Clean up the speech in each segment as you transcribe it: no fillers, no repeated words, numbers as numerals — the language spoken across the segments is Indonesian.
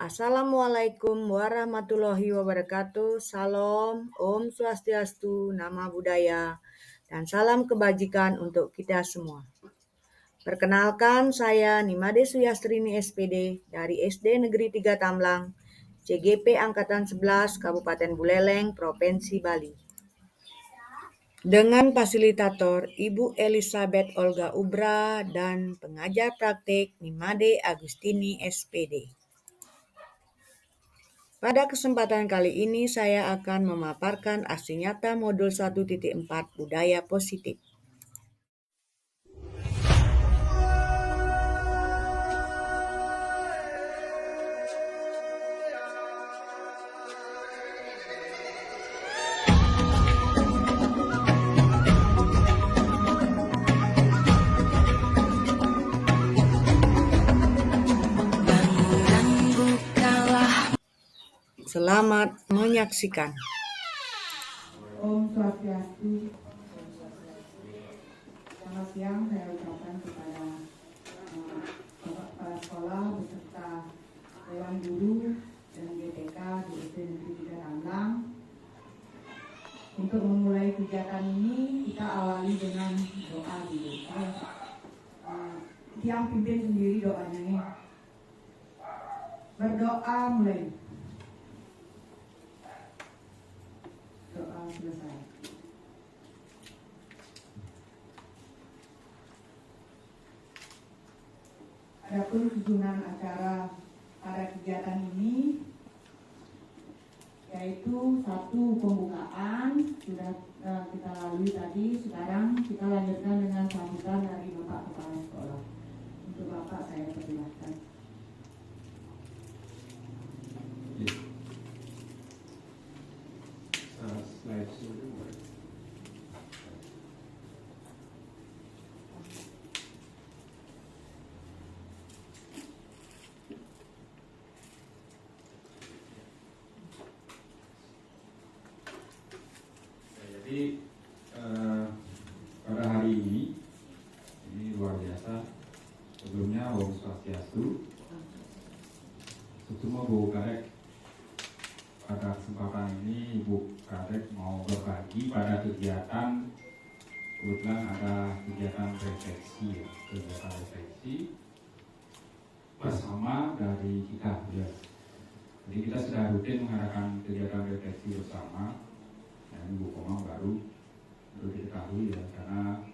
Assalamualaikum warahmatullahi wabarakatuh. Salam, Om Swastiastu, Nama Budaya, dan salam kebajikan untuk kita semua. Perkenalkan, saya Nimade Suyastrini SPD dari SD Negeri 3 Tamlang, CGP Angkatan 11, Kabupaten Buleleng, Provinsi Bali. Dengan fasilitator Ibu Elizabeth Olga Ubra dan pengajar praktik Nimade Agustini SPD. Pada kesempatan kali ini saya akan memaparkan aksi nyata modul 1.4 Budaya Positif. Selamat menyaksikan. Om Swastiastu. Selamat siang saya ucapkan kepada Bapak Kepala Sekolah beserta Dewan Guru dan GTK di SD Negeri 3 Tamlang. Untuk memulai kegiatan ini kita awali dengan doa dulu. Yang pimpin sendiri doanya nih. Berdoa mulai. Doa selesai. Adapun susunan acara pada kegiatan ini yaitu satu pembukaan sudah kita lalui tadi. Sekarang kita lanjutkan dengan sambutan dari Bapak Kepala Sekolah. Untuk Bapak saya persilahkan. Jadi pada hari ini luar biasa. Sebelumnya Om Swastiastu, Sutuma Bu Kadek. Pada kesempatan ini Ibu Kadek mau berbagi pada kegiatan, kebetulan ada kegiatan refleksi bersama dari kita. Ya. Jadi kita sudah rutin mengadakan kegiatan refleksi bersama. Dan Ibu Komang baru diketahui ya, karena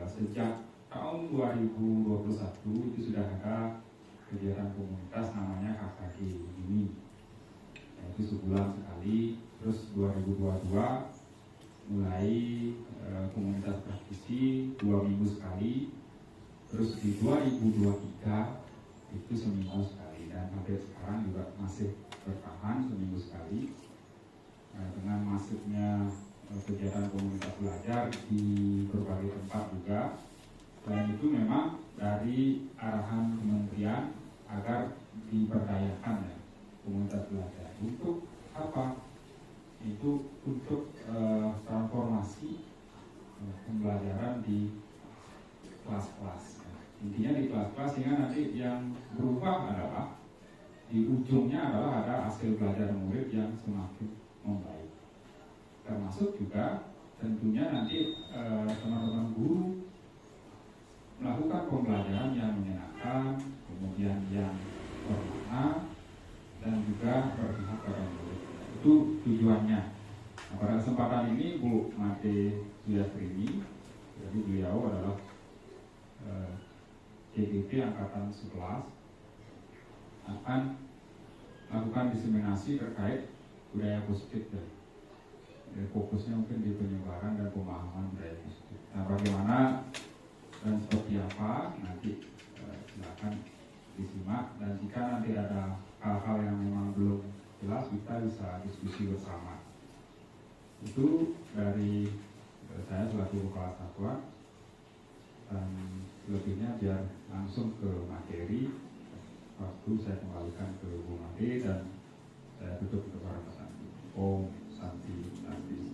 sejak tahun 2021 itu sudah ada kegiatan komunitas namanya KKG ini, yaitu sebulan sekali. Terus 2022 mulai komunitas praktisi 2 minggu sekali. Terus di 2023 itu seminggu sekali, dan sampai sekarang juga masih bertahan seminggu sekali. Dengan masifnya kegiatan komunitas belajar di berbagai tempat juga. Selain itu memang dari arahan kementerian agar diberdayakan ya komunitas belajar. Untuk apa? Itu untuk transformasi pembelajaran di kelas-kelas. Intinya di kelas-kelas sehingga nanti yang berubah adalah di ujungnya adalah ada hasil belajar murid yang semakin membaik. Termasuk juga tentunya nanti teman-teman guru melakukan pembelajaran yang menyenangkan, kemudian yang bermakna, dan juga berpihak pada murid. Itu tujuannya. Nah, pada kesempatan ini Bu Made Suyastrini, jadi beliau adalah CGP Angkatan 11, akan melakukan diseminasi terkait budaya positif ya. Fokusnya mungkin di penyebaran dan pemahaman budaya positif. Nah, bagaimana dan seperti apa nanti silakan disimak, dan jika nanti ada hal-hal yang memang belum jelas kita bisa diskusi bersama. Itu dari saya selaku kepala satuan, dan lebihnya biar langsung ke materi. Waktu saya kembalikan ke Bu Made dan saya tutup untuk perhatian. Om Santi Santi.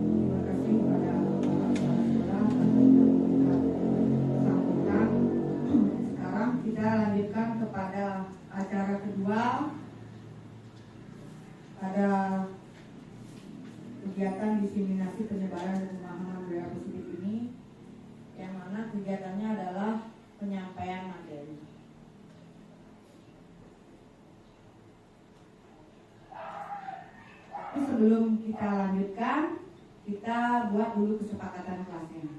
Terima kasih kepada Bapak Kepala Sekolah. diseminasi penyebaran dan pemahaman budaya positif ini, yang mana kegiatannya adalah penyampaian materi. Tapi sebelum kita lanjutkan, kita buat dulu kesepakatan kelasnya.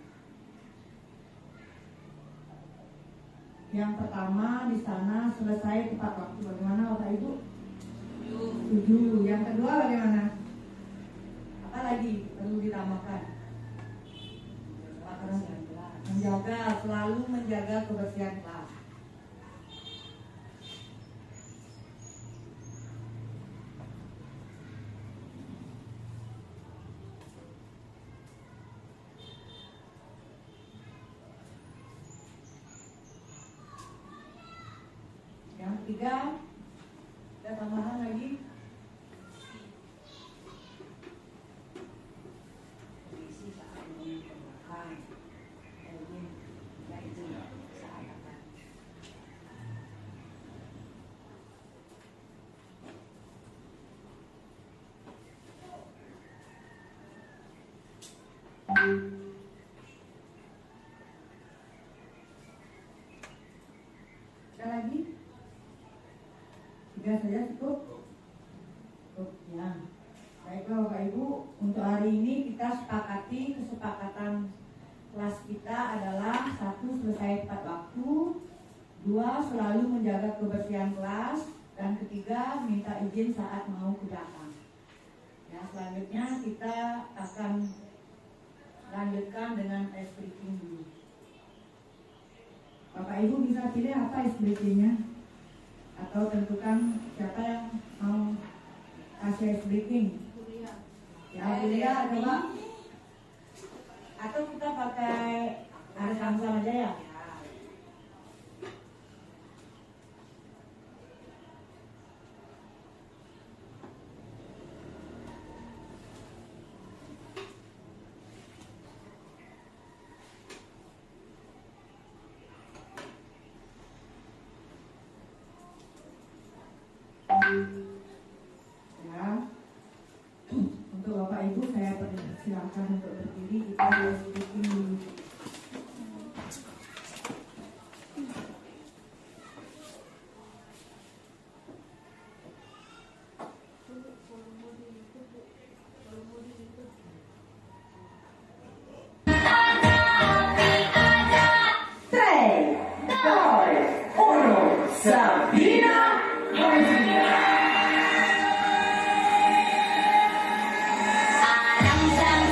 Yang pertama di sana selesai tepat waktu. Bagaimana Bapak Ibu? 7. Yang kedua bagaimana? Apa lagi perlu ditambahkan? Selalu menjaga kebersihan kelas. Yang ketiga, ada tambahan lagi? Ada lagi? 3 saja cukup? Cukup ya. Baiklah Bapak Ibu, untuk hari ini kita sepakati kesepakatan kelas kita adalah 1. Selesai tepat waktu, 2. Selalu menjaga kebersihan kelas, dan 3. Minta izin saat mau ke belakang. Ya, selanjutnya kita akan lanjutkan dengan ice breaking dulu. Bapak Ibu bisa pilih apa ice breakingnya, atau tentukan siapa yang mau kasih ice breaking. Ya, Bulia coba. Atau kita pakai Aris Hamzah aja ya. Ya, untuk Bapak Ibu saya persilahkan untuk berdiri, kita harus bikin dulu. Adam sang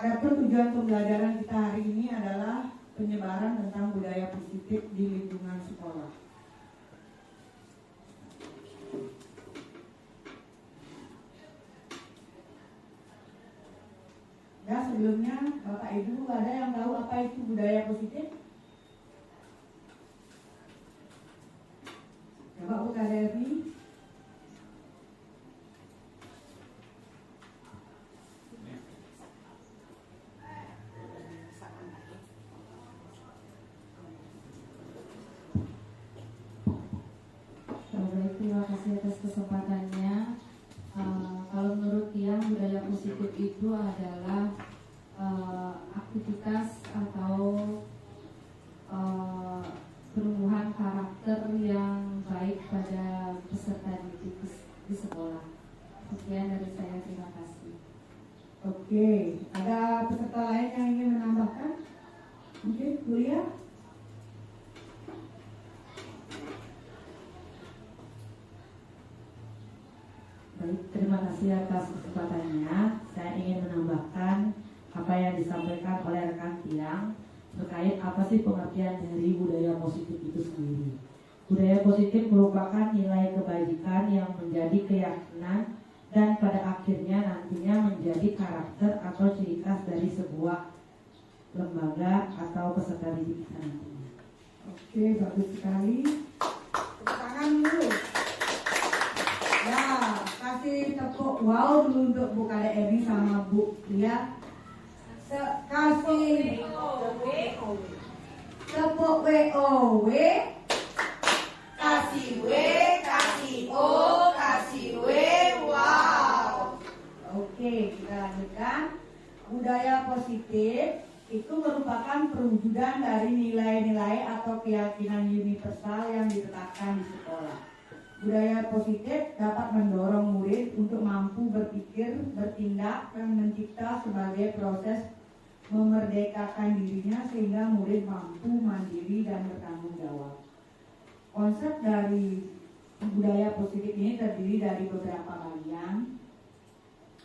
Adapun tujuan pembelajaran kita hari ini adalah penyebaran tentang budaya positif di lingkungan sekolah. Ya, sebelumnya Bapak Ibu ada yang tahu apa itu budaya positif? Coba buka Devi. Baik, terima kasih atas kesempatannya. Kalau menurut Tiang, budaya positif itu adalah aktivitas atau pertumbuhan karakter yang baik pada peserta didik di sekolah. Sekian dari saya, terima kasih. Oke, ada peserta lain yang ingin menambahkan? Mungkin Julia? Baik, terima kasih atas kesempatannya. Saya ingin menambahkan apa yang disampaikan oleh rekan Tiang terkait apa sih pengertian dari budaya positif itu sendiri. Budaya positif merupakan nilai kebajikan yang menjadi keyakinan dan pada akhirnya nantinya menjadi karakter atau ciri khas dari sebuah lembaga atau peserta didik kita nantinya. Oke, bagus sekali. Tepuk tangan dulu. Ya, kasih tepuk wow dulu untuk Bu Kade Emi sama Bu Lia. Kasih tepuk WOW. Kasih W, kasih O, kasih W, wow. Oke, kita lanjutkan. Budaya positif itu merupakan perwujudan dari nilai-nilai atau keyakinan universal yang ditetapkan di sekolah. Budaya positif dapat mendorong murid untuk mampu berpikir, bertindak, dan mencipta sebagai proses memerdekakan dirinya sehingga murid mampu mandiri dan bertanggung jawab. Konsep dari budaya positif ini terdiri dari beberapa bagian.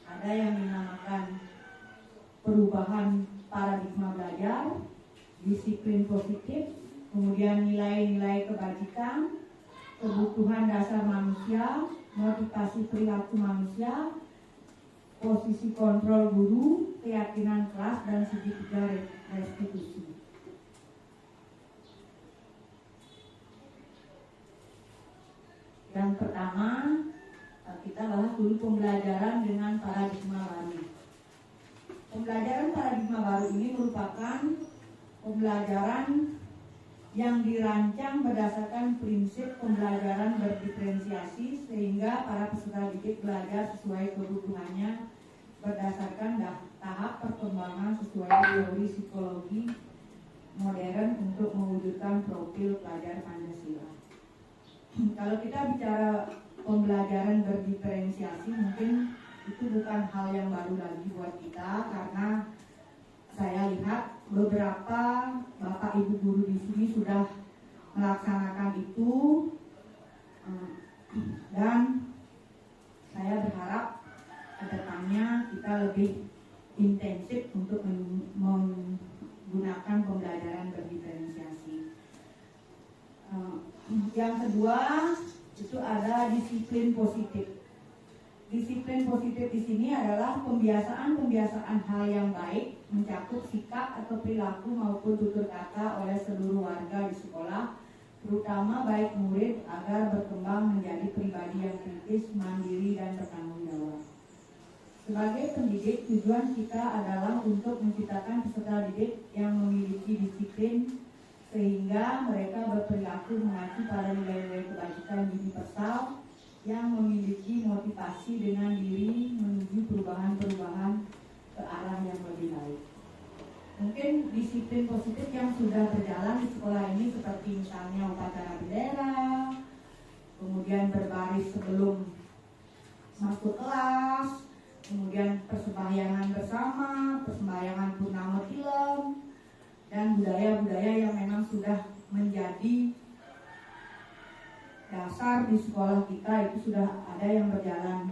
Ada yang dinamakan perubahan paradigma belajar, disiplin positif, kemudian nilai-nilai kebajikan, kebutuhan dasar manusia, motivasi perilaku manusia, posisi kontrol guru, keyakinan kelas, dan segitiga restitusi. Yang pertama, kita bahas dulu pembelajaran dengan paradigma baru. Pembelajaran paradigma baru ini merupakan pembelajaran yang dirancang berdasarkan prinsip pembelajaran berdiferensiasi sehingga para peserta didik belajar sesuai kebutuhannya berdasarkan tahap perkembangan sesuai teori psikologi modern untuk mewujudkan profil pelajar Pancasila. Kalau kita bicara pembelajaran berdiferensiasi, mungkin itu bukan hal yang baru lagi buat kita karena saya lihat beberapa bapak ibu guru di sini sudah melaksanakan itu dan saya berharap kedepannya kita lebih intensif untuk menggunakan pembelajaran berdiferensiasi. Yang kedua itu ada disiplin positif. Disiplin positif di sini adalah pembiasaan hal yang baik mencakup sikap atau perilaku maupun tutur kata oleh seluruh warga di sekolah, terutama baik murid agar berkembang menjadi pribadi yang kritis, mandiri, dan bertanggung jawab. Sebagai pendidik, tujuan kita adalah untuk menciptakan peserta didik yang memiliki disiplin sehingga mereka berperilaku mengacu pada nilai-nilai kebajikan universal yang memiliki motivasi dengan diri menuju perubahan-perubahan ke arah yang lebih baik. Mungkin disiplin positif yang sudah berjalan di sekolah ini seperti misalnya upacara bendera, kemudian berbaris sebelum masuk kelas, kemudian persembahyangan bersama, persembahyangan purnama film, dan budaya-budaya yang memang sudah menjadi dasar di sekolah kita itu sudah ada yang berjalan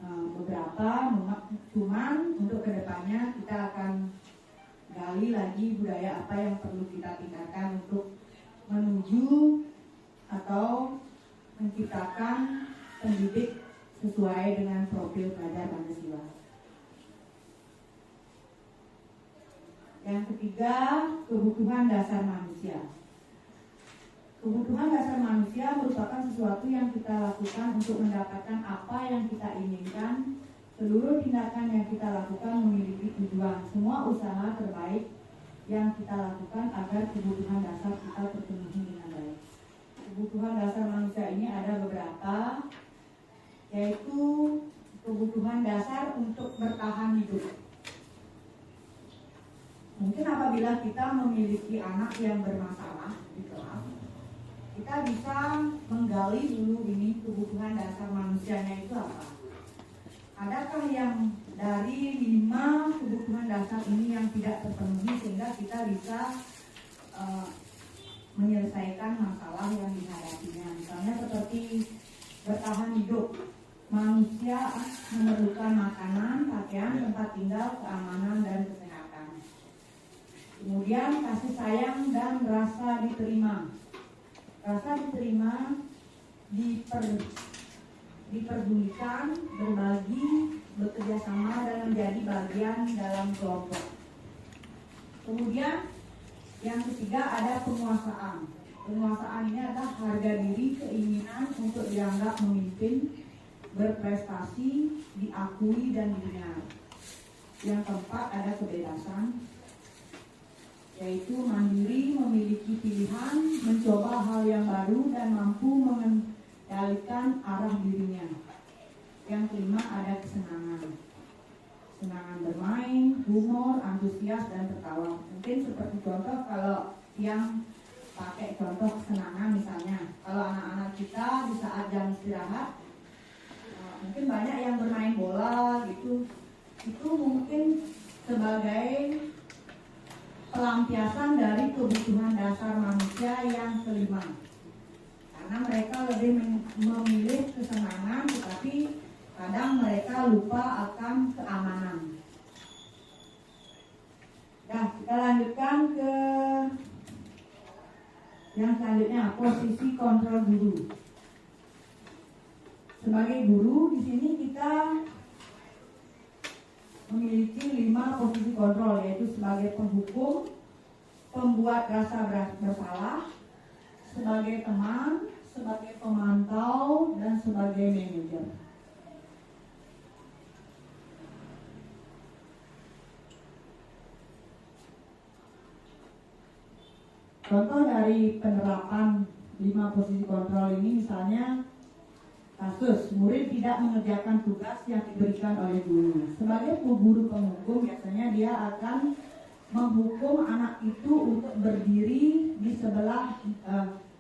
beberapa, cuman untuk kedepannya kita akan gali lagi budaya apa yang perlu kita tingkatkan untuk menuju atau menciptakan pendidik sesuai dengan profil pelajar Pancasila. Yang ketiga, kebutuhan dasar manusia. Kebutuhan dasar manusia merupakan sesuatu yang kita lakukan untuk mendapatkan apa yang kita inginkan. Seluruh tindakan yang kita lakukan memiliki tujuan. Semua usaha terbaik yang kita lakukan agar kebutuhan dasar kita terpenuhi dengan baik. Kebutuhan dasar manusia ini ada beberapa, yaitu kebutuhan dasar untuk bertahan hidup. Mungkin apabila kita memiliki anak yang bermasalah di kelas, kita bisa menggali dulu ini kebutuhan dasar manusianya itu apa. Adakah yang dari 5 kebutuhan dasar ini yang tidak terpenuhi sehingga kita bisa menyelesaikan masalah yang dihadapinya. Misalnya seperti bertahan hidup. Manusia memerlukan makanan, pakaian, tempat tinggal, keamanan, dan kesehatan. Kemudian kasih sayang dan rasa diterima. Rasa diterima diperdulikan, berbagi, bekerja sama, dan menjadi bagian dalam kelompok. Kemudian yang ketiga ada penguasaan. Penguasaan ini adalah harga diri, keinginan untuk dianggap memimpin, berprestasi, diakui, dan didengar. Yang keempat ada kebebasan, yaitu mandiri, memiliki pilihan, mencoba hal yang baru, dan mampu mengendalikan arah dirinya. Yang kelima ada kesenangan. Kesenangan bermain, humor, antusias, dan tertawa. Mungkin seperti contoh kalau yang pakai contoh kesenangan misalnya, kalau anak-anak kita di saat jam istirahat, mungkin banyak yang bermain bola gitu. Itu mungkin sebagai pelampiasan dari kebutuhan dasar manusia yang kelima. Karena mereka lebih memilih kesenangan, tetapi kadang mereka lupa akan keamanan. Nah, kita lanjutkan ke yang selanjutnya, posisi kontrol guru. Sebagai guru, di sini kita memiliki 5 posisi kontrol, yaitu sebagai penghukum, pembuat rasa bersalah, sebagai teman, sebagai pemantau, dan sebagai manajer. Contoh dari penerapan 5 posisi kontrol ini misalnya kasus murid tidak mengerjakan tugas yang diberikan oleh guru. Sebagai guru penghukum biasanya dia akan menghukum anak itu untuk berdiri di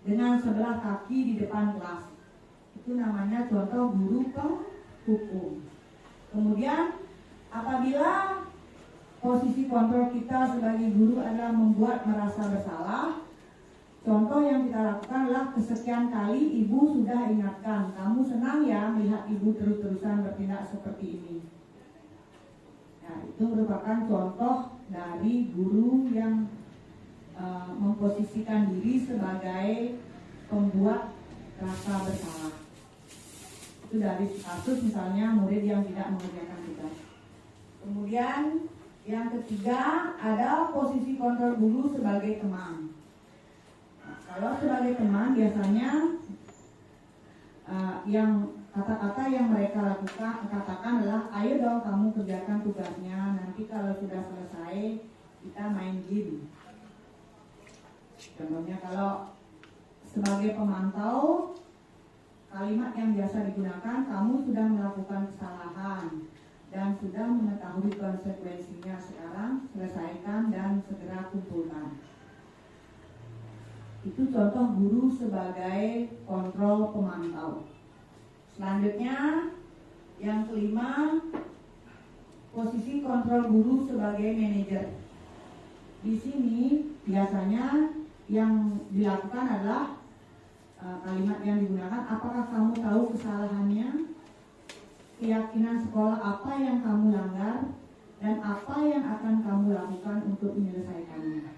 dengan sebelah kaki di depan kelas. Itu namanya contoh guru penghukum. Kemudian apabila posisi kontrol kita sebagai guru adalah membuat merasa bersalah, contoh yang kita lakukan adalah kesekian kali ibu sudah ingatkan, kamu senang ya melihat ibu terus-terusan bertindak seperti ini. Nah, itu merupakan contoh dari guru yang memposisikan diri sebagai pembuat rasa bersalah. Itu dari kasus misalnya murid yang tidak mengerjakan tugas. Kemudian yang ketiga ada posisi kontrol guru sebagai teman. Kalau sebagai teman biasanya yang kata-kata yang mereka katakan adalah, ayo dong kamu kerjakan tugasnya, nanti kalau sudah selesai kita main game. Contohnya kalau sebagai pemantau, kalimat yang biasa digunakan, kamu sudah melakukan kesalahan dan sudah mengetahui konsekuensinya, sekarang selesaikan dan segera kumpulkan. Itu contoh guru sebagai kontrol pemantau. Selanjutnya, yang kelima, posisi kontrol guru sebagai manajer. Di sini biasanya yang dilakukan adalah kalimat yang digunakan, apakah kamu tahu kesalahannya? keyakinan sekolah apa yang kamu langgar dan apa yang akan kamu lakukan untuk menyelesaikannya.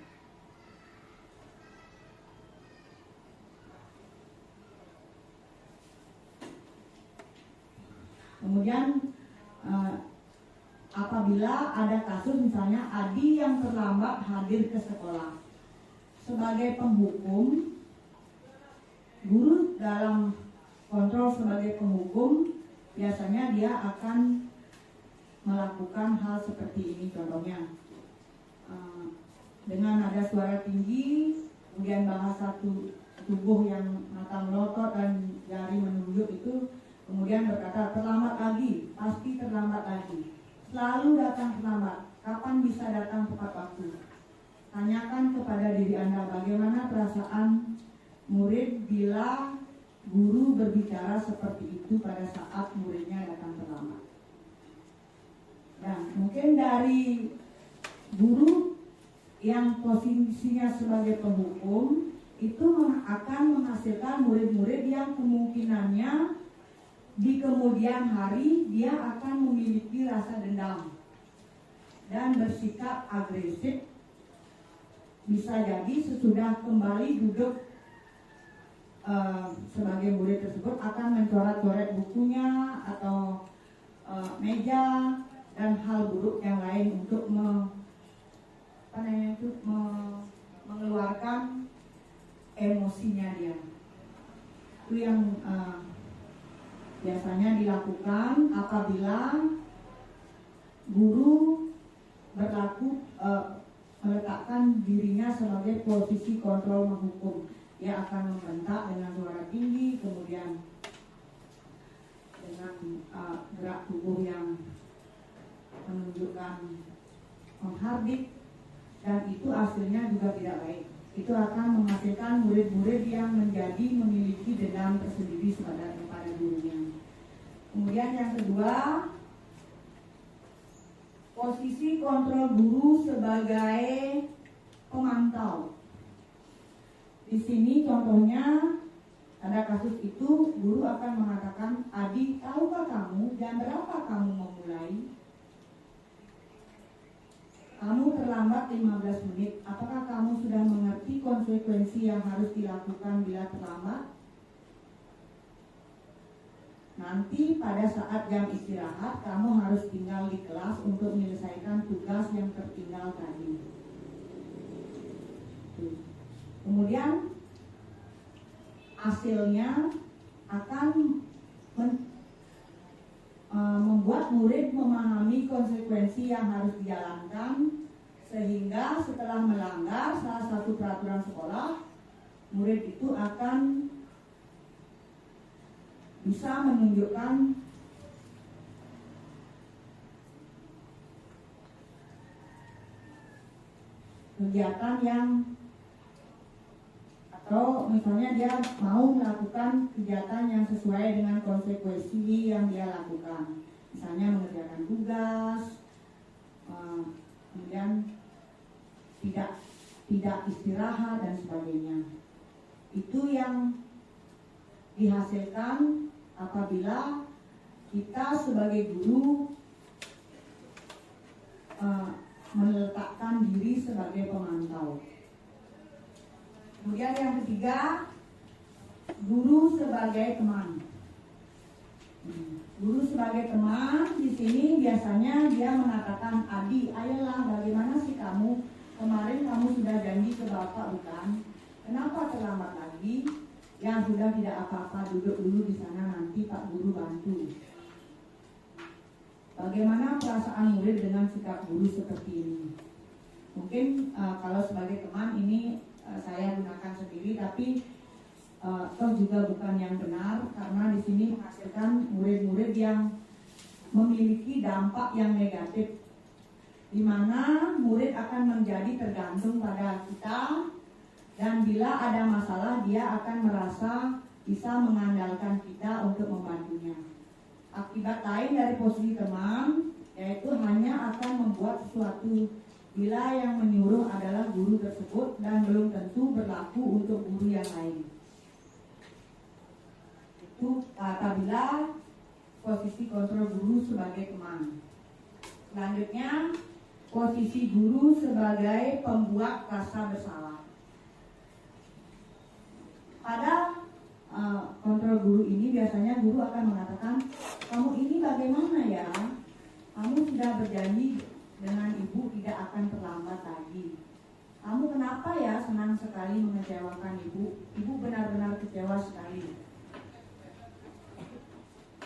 Kemudian apabila ada kasus misalnya Adi yang terlambat hadir ke sekolah, sebagai penghukum, guru dalam kontrol sebagai penghukum biasanya dia akan melakukan hal seperti ini. Contohnya dengan nada suara tinggi, kemudian bahasa tubuh yang mata melotot dan jari menunjuk itu, kemudian berkata terlambat lagi, pasti terlambat lagi, selalu datang terlambat, kapan bisa datang tepat waktu. Tanyakan kepada diri Anda bagaimana perasaan murid bila guru berbicara seperti itu pada saat muridnya datang terlambat. Dan mungkin dari guru yang posisinya sebagai penghukum itu akan menghasilkan murid-murid yang kemungkinannya di kemudian hari dia akan memiliki rasa dendam dan bersikap agresif. Bisa jadi sesudah kembali duduk sebagai murid tersebut akan mencoret-coret bukunya atau meja dan hal buruk yang lain untuk mengeluarkan emosinya dia. Itu yang biasanya dilakukan apabila guru meletakkan dirinya sebagai posisi kontrol menghukum. Dia akan membentak dengan suara tinggi, kemudian dengan gerak tubuh yang menunjukkan menghardik, dan itu hasilnya juga tidak baik. Itu akan menghasilkan murid-murid yang memiliki dendam tersendiri kepada gurunya. Kemudian yang kedua, posisi kontrol guru sebagai pemantau. Di sini contohnya ada kasus itu, guru akan mengatakan, Adi, tahukah kamu jam berapa kamu memulai? Kamu terlambat 15 menit. Apakah kamu sudah mengerti konsekuensi yang harus dilakukan bila terlambat? Nanti pada saat jam istirahat, kamu harus tinggal di kelas untuk menyelesaikan tugas yang tertinggal tadi. Kemudian hasilnya akan membuat murid memahami konsekuensi yang harus dijalankan, sehingga setelah melanggar salah satu peraturan sekolah, murid itu akan bisa menunjukkan kegiatan yang, atau misalnya dia mau melakukan kegiatan yang sesuai dengan konsekuensi yang dia lakukan, misalnya mengerjakan tugas, kemudian tidak istirahat dan sebagainya. Itu yang dihasilkan apabila kita sebagai guru meletakkan diri sebagai pemantau. Kemudian yang ketiga, guru sebagai teman. Guru sebagai teman di sini biasanya dia mengatakan, Adi, ayolah, bagaimana sih kamu? Kemarin kamu sudah janji ke Bapak, bukan? Kenapa terlambat lagi? Ya sudah, tidak apa-apa, duduk dulu di sana, nanti Pak Guru bantu. Bagaimana perasaan murid dengan sikap guru seperti ini? Mungkin kalau sebagai teman ini saya gunakan sendiri, tapi toh juga bukan yang benar, karena di sini menghasilkan murid-murid yang memiliki dampak yang negatif, di mana murid akan menjadi tergantung pada kita, dan bila ada masalah dia akan merasa bisa mengandalkan kita untuk membantunya. Akibat lain dari posisi teman yaitu hanya akan membuat sesuatu bila yang menyuruh adalah guru tersebut dan belum tentu berlaku untuk guru yang lain. Itu apabila posisi kontrol guru sebagai teman. Selanjutnya, posisi guru sebagai pembuat rasa bersalah. Pada kontrol guru ini biasanya guru akan mengatakan, kamu ini bagaimana ya? Kamu sudah berjanji dengan ibu tidak akan terlambat lagi. Kamu kenapa ya senang sekali mengecewakan ibu? Ibu benar-benar kecewa sekali.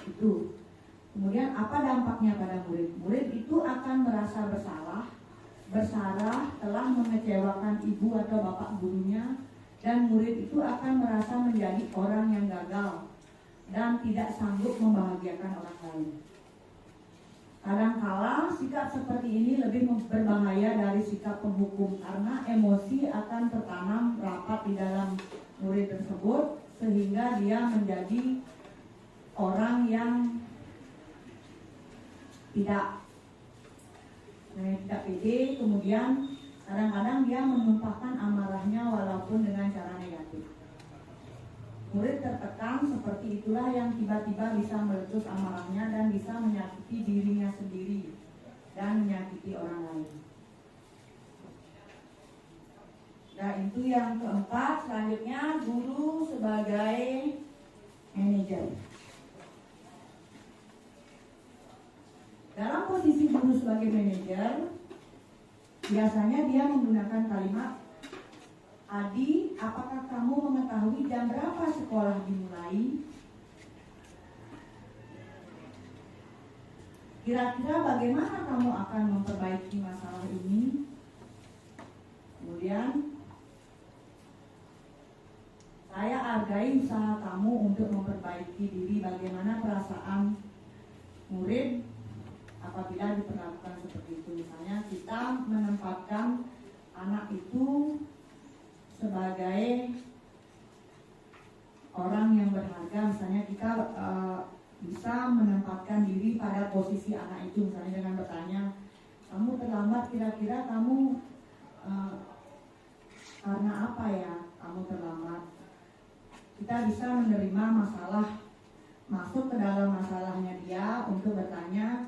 Itu. Kemudian apa dampaknya pada murid? Murid itu akan merasa bersalah telah mengecewakan ibu atau bapak gurunya, dan murid itu akan merasa menjadi orang yang gagal dan tidak sanggup membahagiakan orang lain. Kadangkala sikap seperti ini lebih berbahaya dari sikap penghukum karena emosi akan tertanam rapat di dalam murid tersebut sehingga dia menjadi orang yang tidak pede, kemudian kadang-kadang dia menumpahkan amarahnya walaupun dengan cara negatif. Murid tertekan seperti itulah yang tiba-tiba bisa meletus amarahnya dan bisa menyakiti dirinya sendiri dan menyakiti orang lain. Nah, itu yang keempat. Selanjutnya, guru sebagai manajer. Dalam posisi guru sebagai manajer, biasanya dia menggunakan kalimat, Adi, apakah kamu mengetahui jam berapa sekolah dimulai? Kira-kira bagaimana kamu akan memperbaiki masalah ini? Kemudian, saya hargai usaha kamu untuk memperbaiki diri. Bagaimana perasaan murid apabila diperlakukan seperti itu? Misalnya kita menempatkan anak itu sebagai orang yang berharga, misalnya kita bisa menempatkan diri pada posisi anak itu, misalnya dengan bertanya, kamu terlambat, kira-kira kamu karena apa ya kamu terlambat? Kita bisa menerima masalah, masuk ke dalam masalahnya dia untuk bertanya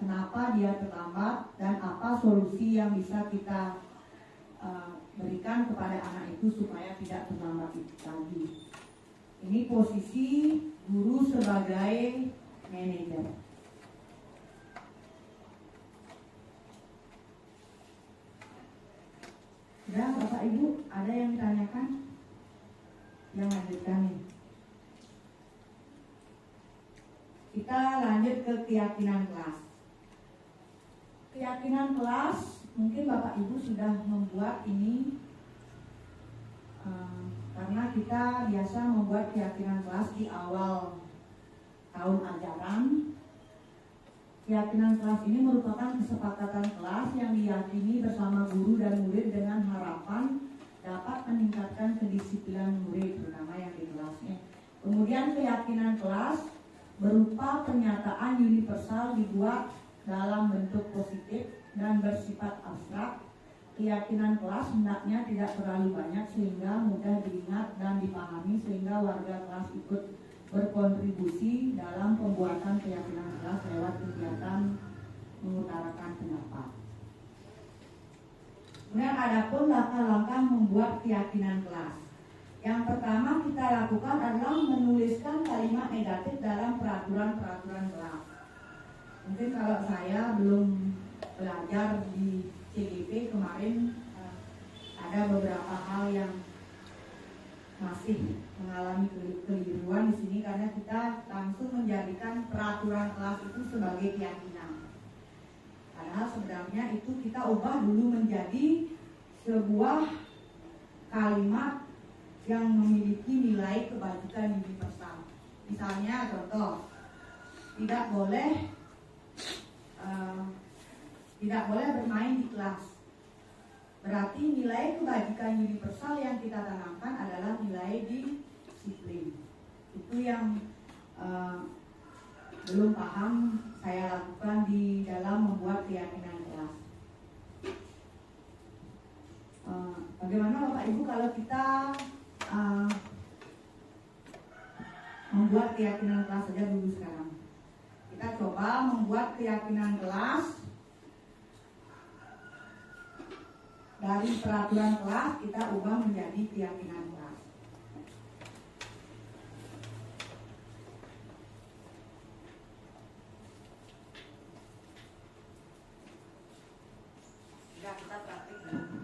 kenapa dia terlambat dan apa solusi yang bisa kita berikan kepada anak itu supaya tidak terlambat lagi. Ini posisi guru sebagai manajer. Sudah, Bapak Ibu, ada yang ditanyakan? Yang lanjutkan nih. Kita lanjut ke keyakinan kelas. Keyakinan kelas, mungkin Bapak Ibu sudah membuat ini karena kita biasa membuat keyakinan kelas di awal tahun ajaran. Keyakinan kelas ini merupakan kesepakatan kelas yang diyakini bersama guru dan murid dengan harapan dapat meningkatkan kedisiplinan murid, terutama yang di kelasnya. Kemudian keyakinan kelas berupa pernyataan universal dibuat dalam bentuk positif dan bersifat abstrak. Keyakinan kelas hendaknya tidak terlalu banyak sehingga mudah diingat dan dipahami sehingga warga kelas ikut berkontribusi dalam pembuatan keyakinan kelas lewat kegiatan mengutarakan pendapat. Kemudian adapun langkah-langkah membuat keyakinan kelas. Yang pertama kita lakukan adalah menuliskan kalimat negatif dalam peraturan-peraturan kelas. Mungkin kalau saya belum belajar di CGP kemarin ada beberapa hal yang masih mengalami keliruan di sini karena kita langsung menjadikan peraturan kelas itu sebagai keyakinan. Padahal sebenarnya itu kita ubah dulu menjadi sebuah kalimat yang memiliki nilai kebajikan universal. Misalnya contoh, tidak boleh bermain di kelas. Berarti nilai kebajikan universal yang kita tanamkan adalah nilai disiplin. Itu yang belum paham saya lakukan di dalam membuat keyakinan kelas. Bagaimana Bapak Ibu kalau kita membuat keyakinan kelas saja dulu sekarang? kita coba membuat keyakinan kelas. Dari peraturan kelas kita ubah menjadi keyakinan kelas. Sudah, kita praktik dulu.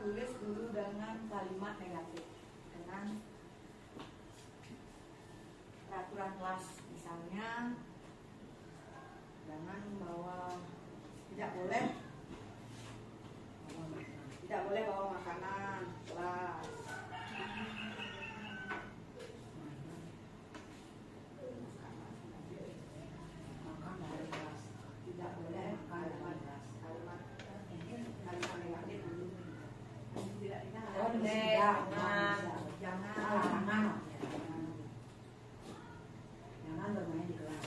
tulis dulu dengan kalimat negatif, dengan peraturan kelas, misalnya jangan bawa, tidak boleh bawa makanan kelas. Jangan bermain di kelas.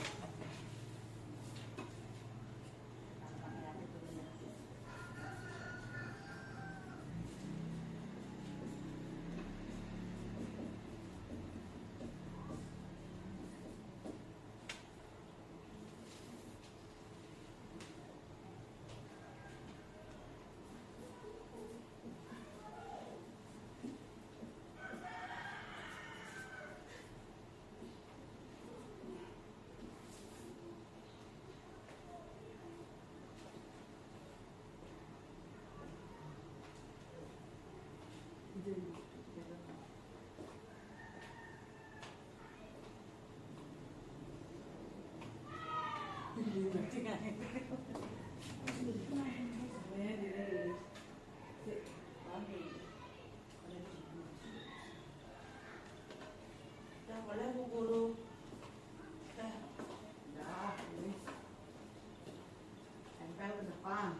depan.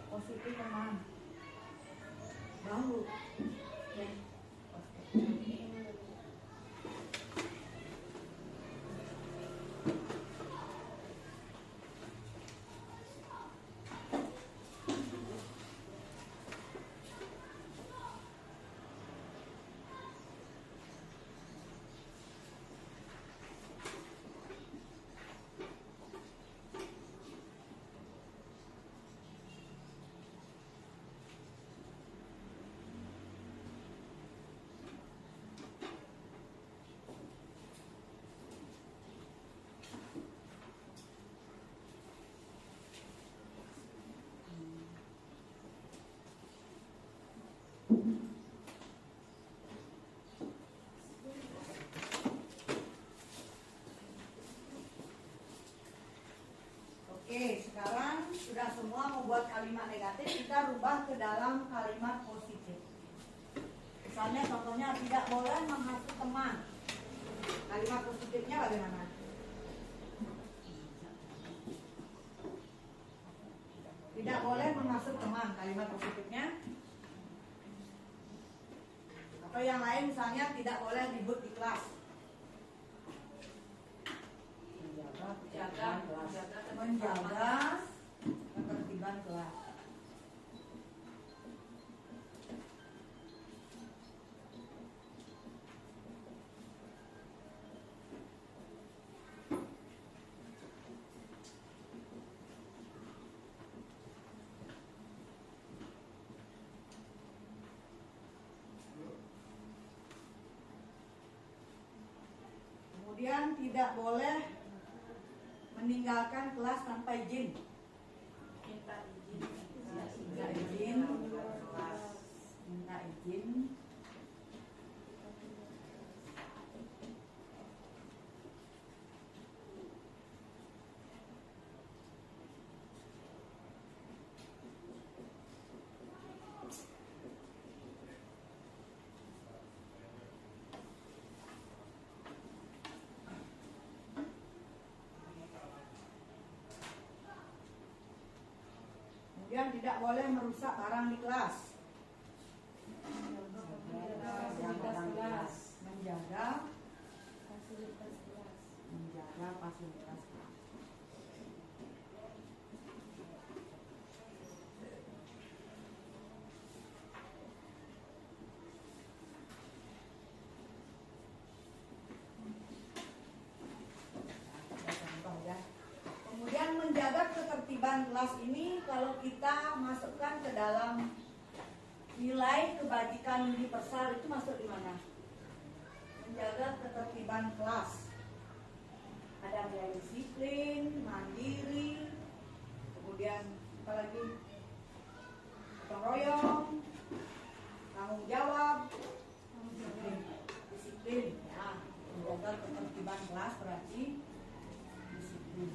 Positif teman. Bangun. Oke, sekarang sudah semua membuat kalimat negatif, kita rubah ke dalam kalimat positif. Misalnya contohnya tidak boleh menghasut teman. Kalimat positifnya bagaimana? Tidak boleh menghasut teman. Kalimat positifnya. Atau yang lain misalnya tidak boleh ribut di kelas. Menjaga ketertiban kelas. Kemudian tidak boleh meninggalkan kelas tanpa izin. Minta izin kelas, minta izin. Kemudian tidak boleh merusak barang di kelas. Menjaga fasilitas kelas. Kemudian menjaga ketertiban kelas ini kalau kita masukkan ke dalam nilai kebajikan universal itu masuk di mana? Menjaga ketertiban kelas. Ada nilai disiplin, mandiri, kemudian apa lagi? Gotong royong, tanggung jawab, disiplin. Ya, menjaga ketertiban kelas berarti disiplin.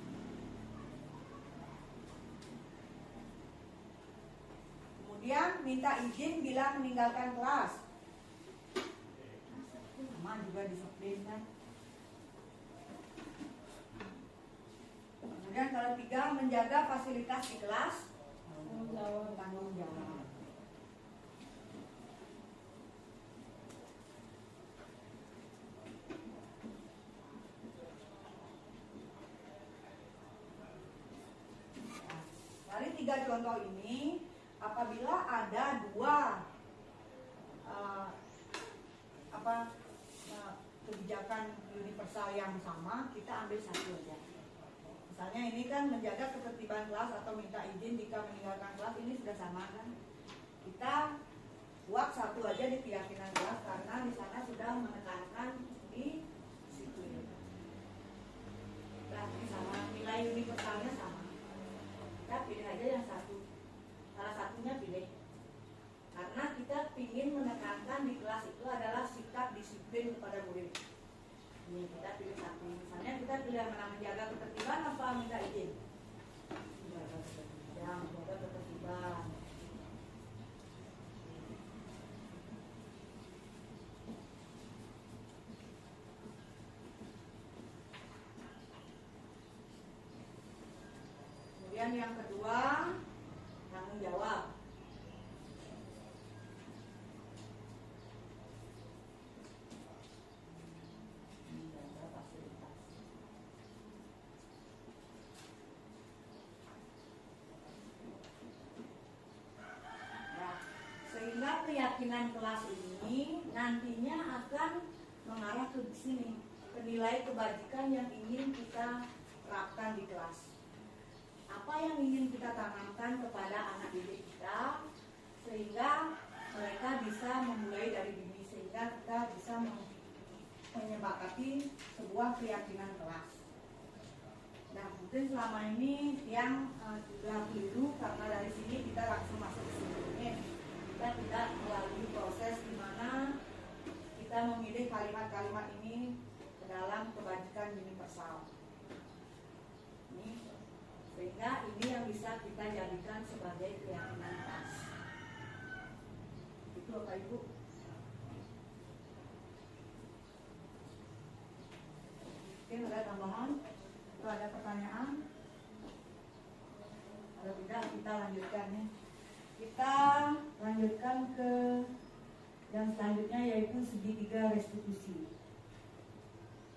Kemudian minta izin bila meninggalkan kelas. Sama sama juga disiplin kan. Kemudian kalau 3, menjaga fasilitas di kelas, tanggung jawab. Dari 3 contoh ini, apabila ada 2 kebijakan universal yang sama, kita ambil satu aja. Misalnya ini kan menjaga ketertiban kelas atau minta izin jika meninggalkan kelas, ini sudah sama kan. Kita buat satu aja di keyakinan kelas karena di sana sudah menekankan di disiplin. Berarti sama, nilai universalnya sama. Kita pilih aja yang satu, salah satunya pilih. Karena kita ingin menekankan di kelas itu adalah sikap disiplin kepada murid. Ini kita pilih satu. Misalnya kita pilih yang mana, menjaga ketertiban apa minta izin? Menjaga ketertiban. Kemudian yang kedua, tanggung jawab. Sehingga keyakinan kelas ini nantinya akan mengarah ke sini, ke nilai kebajikan yang ingin kita terapkan di kelas. Apa yang ingin kita tanamkan kepada anak didik kita sehingga mereka bisa memulai dari dini, sehingga kita bisa menyepakati sebuah keyakinan kelas. Nah, mungkin selama ini yang juga keliru karena dari sini kita langsung masuk ke sini. Kita tidak melalui proses di mana kita memilih kalimat-kalimat ini ke dalam kebajikan universal. Ini, sehingga ini yang bisa kita jadikan sebagai keyakinan kelas. Itu Bapak Ibu. Oke, ada tambahan? Kalau ada pertanyaan? Kalau tidak, kita lanjutkan ya. Kita lanjutkan ke yang selanjutnya, yaitu segitiga restitusi.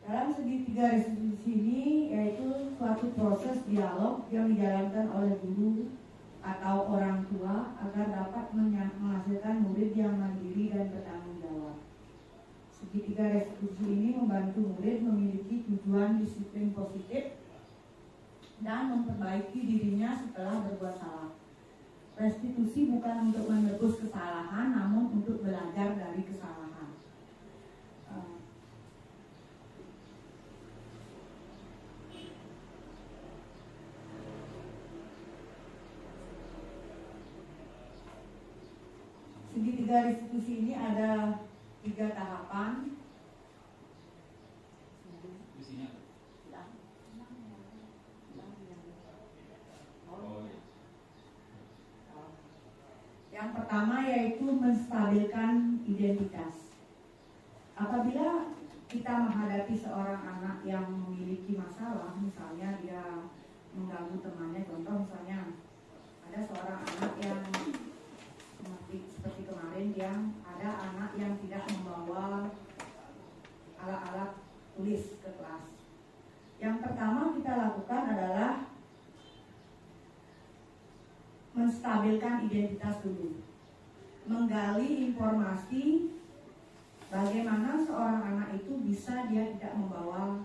Dalam segitiga restitusi ini yaitu suatu proses dialog yang dijalankan oleh guru atau orang tua agar dapat menghasilkan murid yang mandiri dan bertanggung jawab. Segitiga restitusi ini membantu murid memiliki tujuan disiplin positif dan memperbaiki dirinya setelah berbuat salah. Restitusi bukan untuk menebus kesalahan, namun untuk belajar dari kesalahan. Segitiga restitusi ini ada 3 tahapan. Isinya Yang pertama yaitu menstabilkan identitas. Apabila kita menghadapi seorang anak yang memiliki masalah, misalnya dia mengganggu temannya, contoh misalnya ada seorang anak yang seperti kemarin yang ada anak yang tidak membawa alat-alat tulis ke kelas. Yang pertama kita lakukan adalah menstabilkan identitas dulu, menggali informasi bagaimana seorang anak itu bisa dia tidak membawa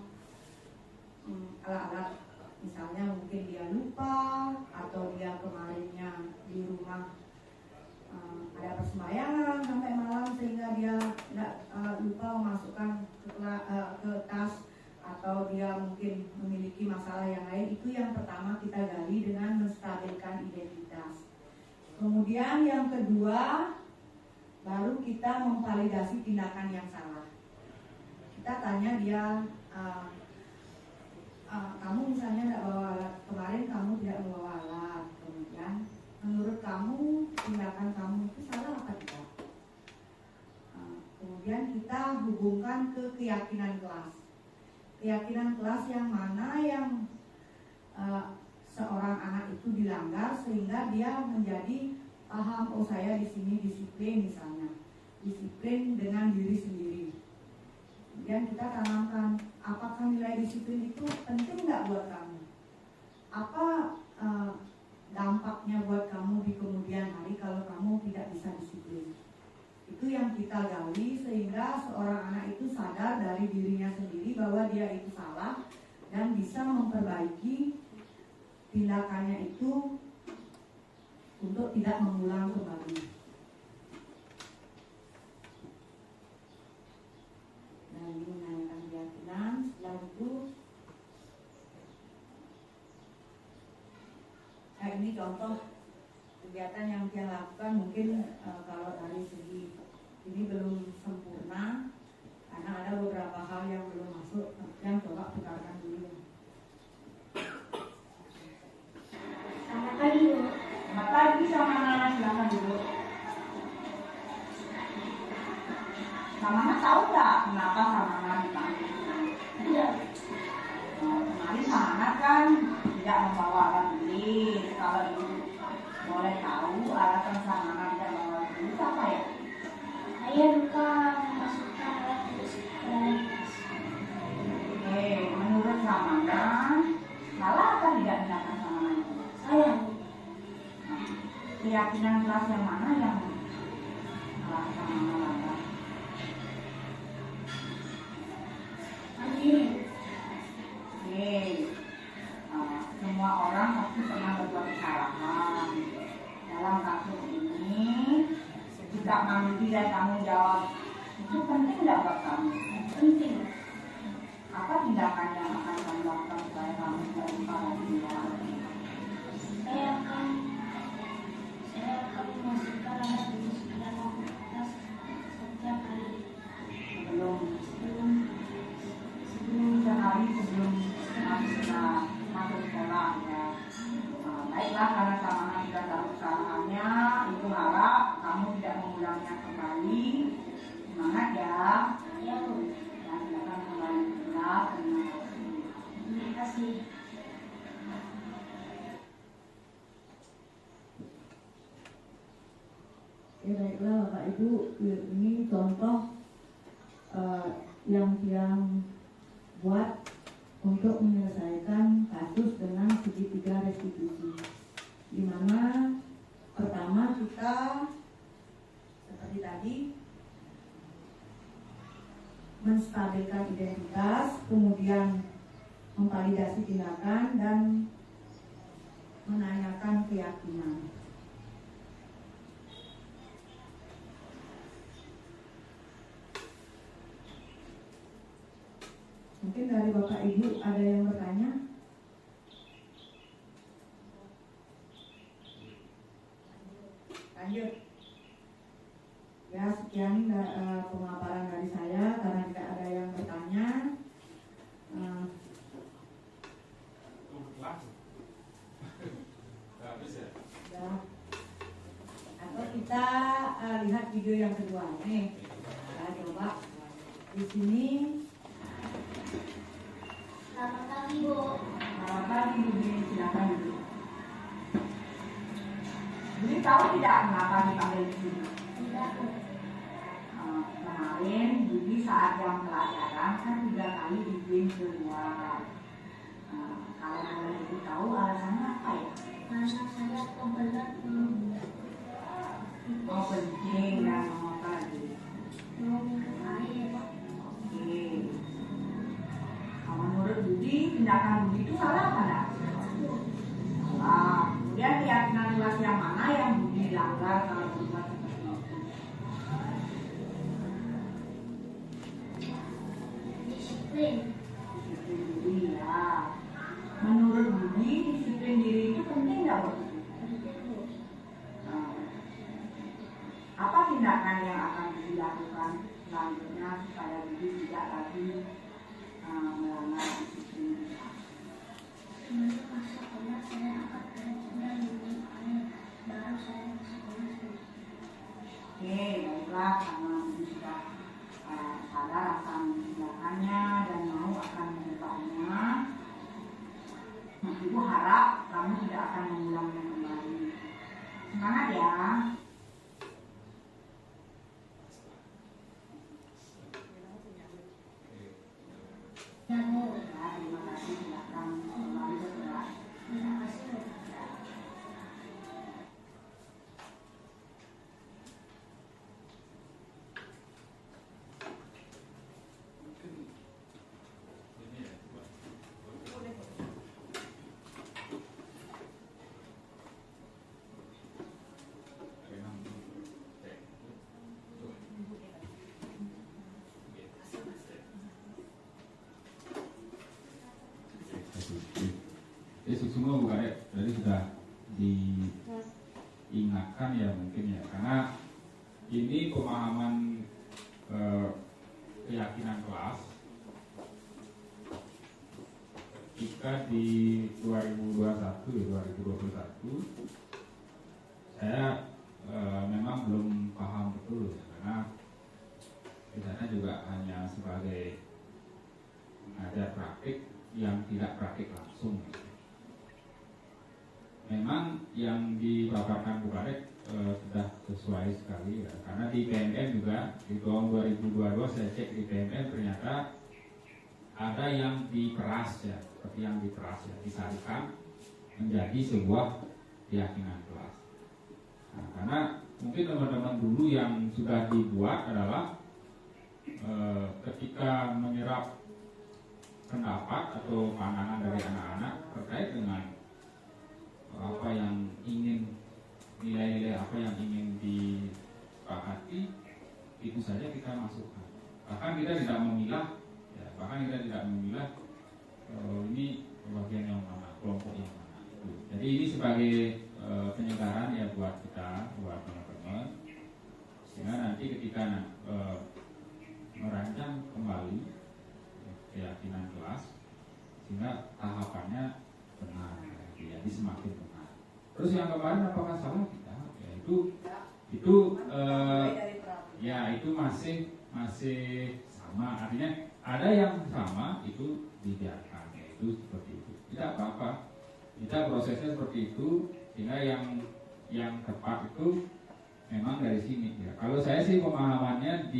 alat-alat, misalnya mungkin dia lupa atau dia kemarinnya di rumah ada persembahyangan sampai malam sehingga dia tidak lupa memasukkan ke tas, atau dia mungkin memiliki masalah yang lain. Itu yang pertama kita gali dengan menstabilkan identitas. Kemudian yang kedua, baru kita memvalidasi tindakan yang salah. Kita tanya dia, kamu misalnya tidak bawa alat, kemarin kamu tidak membawa alat, kemudian menurut kamu tindakan kamu itu salah apa tidak? Kemudian Kemudian kita hubungkan ke keyakinan kelas. Keyakinan kelas yang mana yang seorang anak itu dilanggar sehingga dia menjadi paham, oh saya di sini disiplin misalnya, disiplin dengan diri sendiri. Kemudian kita tanamkan, apakah nilai disiplin itu penting nggak buat kamu? Apa dampaknya buat kamu di kemudian hari kalau kamu tidak bisa disiplin? Itu yang kita gali sehingga seorang anak itu sadar dari dirinya sendiri bahwa dia itu salah dan bisa memperbaiki tindakannya itu untuk tidak mengulang kembali. Nah, ini menanyakan keyakinan. Setelah itu, ini contoh kegiatan yang dia lakukan. Mungkin kalau dari segi ini belum sempurna karena ada beberapa hal yang belum masuk. Yang coba putarkan dulu. Selamat pagi, Bu. Selamat pagi sama Nana, silakan dulu. Sama tahu nggak kenapa sama Nana dipanggil? Tidak. Kemarin sama kan tidak membawa alat tulis. Kalau ibu boleh tahu alasan sama Nana tidak membawa alat tulis apa ya? Saya lupa memasukkan alat tulis ke dalam tas. Oke, menurut sama Nana salah apa tidak tindakan sama Nana itu? Saya, Bu. Keyakinan kelas yang mana yang kelas sama Nana? Mandiri. Oke, semua orang pasti pernah berbuat kesalahan. Dalam kasus ini, sikap mandiri dan tanggung jawab itu penting nggak buat kamu? Penting. Apa tindakan yang akan kamu lakukan supaya kamu tidak lupa lagi? Saya akan memasukkan alat tulis ke dalam tas setiap hari. Sebelum sehari sebelum kita masuk sekolah ya. Baiklah, karena sama Nana sudah tahu kesalahannya, itu harap kamu tidak mengulangnya kembali. Semangat ya. Ya, Bu. Dan silakan kembali ke kelas. Terima kasih. Ya baiklah Bapak Ibu, ini contoh yang dia buat untuk menyelesaikan kasus dengan segitiga restitusi. Di mana pertama kita seperti tadi menstabilkan identitas, kemudian memvalidasi tindakan dan menanyakan keyakinan. Mungkin dari Bapak Ibu ada yang bertanya? Lanjut. Ya, sekian pemaparan dari saya. Karena tidak ada yang bertanya, ya. Atau kita lihat video yang kedua. Nih, kita coba di sini. Selamat pagi, Bu. Selamat pagi, Budi. Silakan dulu. Budi tahu tidak kenapa dipanggil di sini? Tidak, Bu. Kemarin Budi saat jam pelajaran kan 3 kali izin keluar. Kalau boleh Budi tahu alasannya apa ya? Karena saya kebelet Oh, penting dan mau apa lagi? mau minum air. Oke. Menurut Budi, tindakan Budi itu salah apa enggak? Salah. Kemudian keyakinan kelas yang mana yang Budi langgar kalau berbuat seperti itu? Disiplin. Disiplin diri ya. Menurut Budi, disiplin diri itu penting nggak buat Budi? Penting, Bu. Apa tindakan yang akan Budi lakukan selanjutnya supaya Budi tidak lagi melanggar disiplin diri? Sebelum masuk sekolah, saya akan benar-benar minum air. Baru saya masuk kelas. Oke, baiklah, karena Budi sudah Yesus semua bukan ya, jadi sudah diingatkan ya mungkin ya, karena ini pemahaman keyakinan kelas. Jika di 2021 saya memang belum paham betul ya, karena biasanya juga hanya sebagai mengajar praktik yang tidak praktik langsung. Memang yang dipaparkan Bu Kadek sudah sesuai sekali ya, karena di PMN juga di tahun 2022 saya cek di PMN ternyata ada yang diperas ya, seperti yang diperas ya, disarikan menjadi sebuah keyakinan kelas. Nah, karena mungkin teman-teman dulu yang sudah dibuat adalah ketika menyerap pendapat atau pandangan dari anak-anak terkait dengan apa yang ingin, nilai-nilai apa yang ingin disepakati, itu saja kita masukkan. Bahkan kita tidak memilah ya, ini bagian yang mana, kelompok yang mana itu. Jadi ini sebagai penyegaran ya buat kita, buat teman-teman, sehingga nanti ketika merancang kembali keyakinan kelas, sehingga tahapannya benar, jadi semakin benar. Terus yang kemarin apakah salah? Tidak, ya itu masih sama. Artinya ada yang sama itu dibiarkan, itu seperti itu. Tidak apa-apa. Kita prosesnya seperti itu, sehingga yang tepat itu memang dari sini. Ya. Kalau saya sih pemahamannya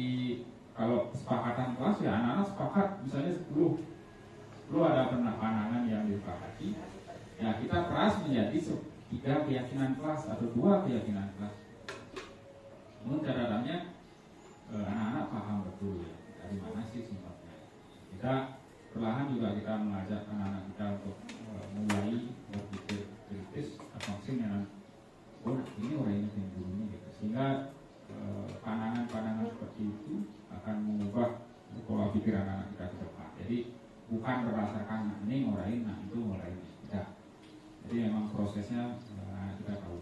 kalau kesepakatan kelas ya anak-anak sepakat, misalnya 10 ada pandangan yang disepakati, ya kita peras menjadi 3 keyakinan kelas atau 2 keyakinan kelas. Namun catatannya anak-anak paham betul ya dari mana sih sumbernya. Kita perlahan juga kita mengajak anak-anak kita untuk mulai berpikir kritis atau dengan ini orang ini yang dulu ini gitu. Sehingga pandangan-pandangan seperti itu akan mengubah pola pikir anak-anak kita ke depan. Jadi bukan berdasarkan ini orang ini, nah itu orang ini. Tidak. Jadi memang prosesnya kita tahu.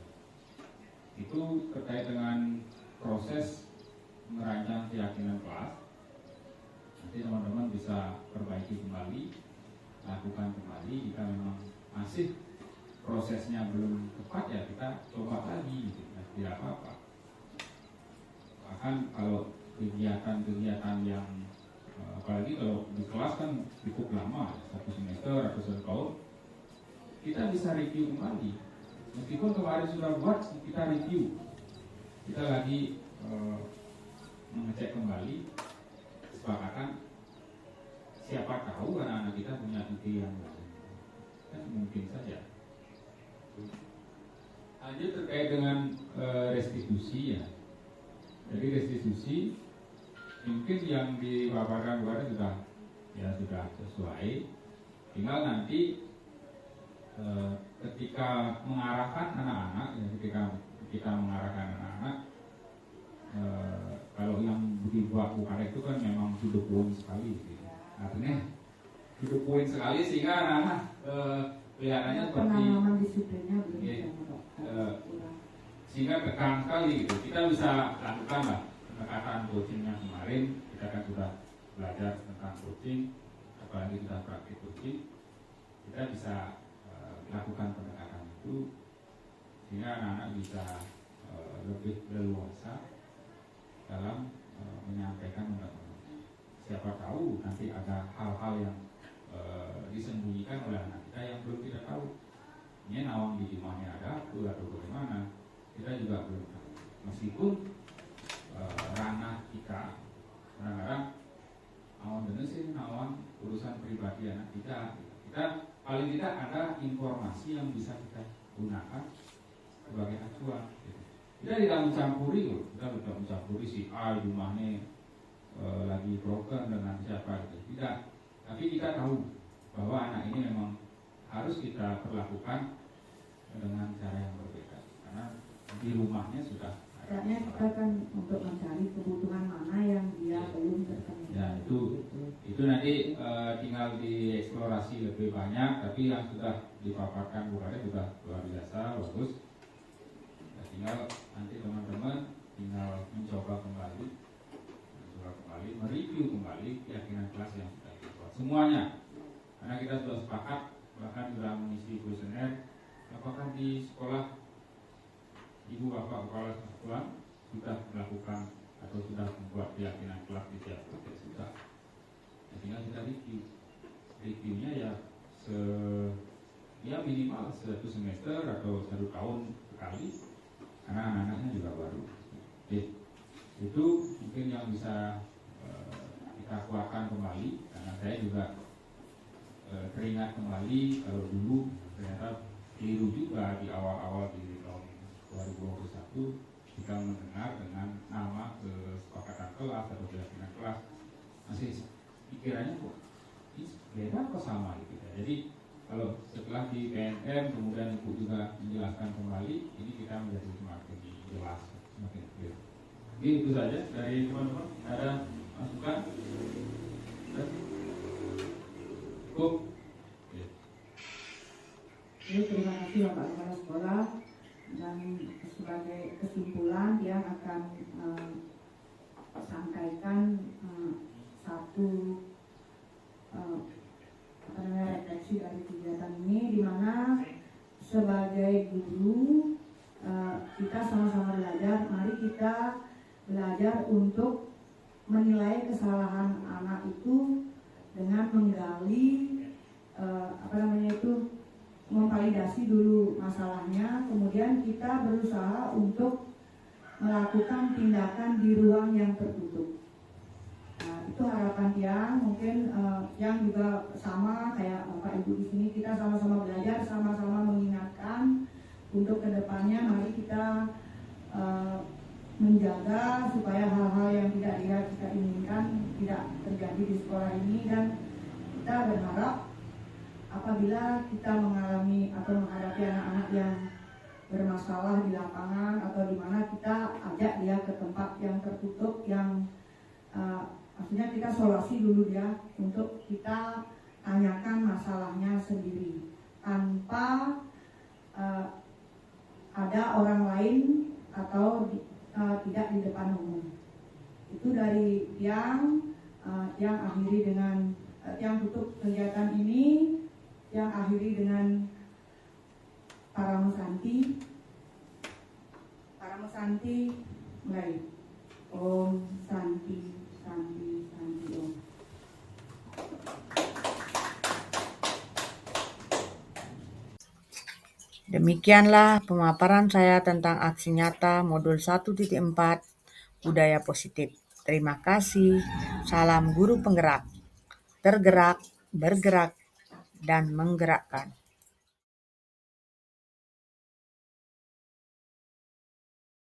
Itu terkait dengan proses merancang keyakinan kelas. Nanti teman-teman bisa perbaiki kembali, lakukan kembali. Jika memang masih prosesnya belum tepat ya kita coba lagi gitu. Nah, tidak apa-apa. Bahkan kalau kegiatan-kegiatan yang apalagi kalau di kelas kan cukup lama, 1 semester atau 1 tahun, kita bisa review kembali. Meskipun kemarin sudah buat, kita review. Kita lagi mengecek kembali kesepakatan. Siapa tahu anak-anak kita punya ide yang lain, kan mungkin saja. Lanjut terkait dengan restitusi ya. Jadi restitusi mungkin yang dipaparkan kemarin sudah sesuai. Tinggal nanti ketika mengarahkan anak-anak, ya ketika mengarahkan anak-anak, kalau yang dibuat bukan itu kan memang to the point sekali, gitu. Artinya to the point sekali sehingga anak-anak kelihatannya seperti pengalaman disiplinnya belum sehingga tegang sekali gitu. Kita bisa lakukan lah pendekatan coachingnya kemarin, kita kan sudah belajar tentang coaching, apalagi sudah praktik coaching, kita bisa lakukan pendekatan itu sehingga anak-anak bisa lebih leluasa dalam menyampaikan undang-undang. Siapa tahu nanti ada hal-hal yang disembunyikan oleh anak kita yang belum kita tahu. Ini nawang di rumahnya ada atau bagaimana, kita juga belum tahu. Meskipun ranah kita kadang-kadang nawang bener sih nawang urusan pribadi anak kita. Kita paling tidak ada informasi yang bisa kita gunakan sebagai acuan. Kita tidak mencampuri loh, kita tidak mencampuri si A di rumahnya lagi broken dengan siapa gitu. Tidak, tapi kita tahu bahwa anak ini memang harus kita perlakukan dengan cara yang berbeda karena di rumahnya sudah ada setidaknya kita kan untuk mencari kebutuhan mana yang dia belum terpenuhi. Ya itu nanti tinggal dieksplorasi lebih banyak, tapi yang sudah dipaparkan Bu Kade sudah luar biasa bagus. Ya, tinggal nanti teman-teman tinggal mencoba kembali, mereview kembali keyakinan kelas yang sudah dibuat semuanya, karena kita sudah sepakat, bahkan sudah mengisi kuesioner. Apakah di sekolah Ibu Bapak Kepala Satuan sudah melakukan atau sudah membuat keyakinan kelas di setiap proyek? Sudah. Ya, tinggal kita review. Reviewnya ya minimal 1 semester atau 1 tahun sekali, karena anak-anaknya juga baru. Oke. Itu mungkin yang bisa kita kuatkan kembali, karena saya juga teringat kembali kalau dulu ternyata keliru juga di awal-awal di tahun 2021 jika mendengar dengan nama kesepakatan kelas atau keyakinan kelas, masih pikirannya kok ini beda kok sama gitu ya. Jadi kalau setelah di PNM kemudian Ibu juga menjelaskan kembali, ini kita menjadi semakin jelas, semakin clear. Oke, itu saja dari teman-teman. Ada masukan? Cukup? Jadi terima kasih Bapak Kepala Sekolah, dan sebagai kesimpulan dia akan sampaikan satu refleksi dari kegiatan ini, di mana sebagai guru kita sama-sama belajar. Mari kita belajar untuk menilai kesalahan anak itu dengan menggali memvalidasi dulu masalahnya, kemudian kita berusaha untuk melakukan tindakan di ruang yang tertutup. Nah, itu harapan Tiang, mungkin yang juga sama kayak Bapak Ibu di sini, kita sama-sama belajar, sama-sama mengingatkan untuk kedepannya mari kita menjaga supaya hal-hal yang tidak kita inginkan tidak terjadi di sekolah ini, dan kita berharap apabila kita mengalami atau menghadapi anak-anak yang bermasalah di lapangan atau di mana, kita ajak dia ke tempat yang tertutup, yang maksudnya kita solasi dulu dia, untuk kita tanyakan masalahnya sendiri tanpa ada orang lain atau tidak di depan umum. Itu dari yang akhiri dengan yang tutup kegiatan ini, yang akhiri dengan Paramo Santi mulai. Om Santi Santi Santi Om. Demikianlah pemaparan saya tentang aksi nyata modul 1.4 budaya positif. Terima kasih. Salam guru penggerak. Tergerak, bergerak, dan menggerakkan.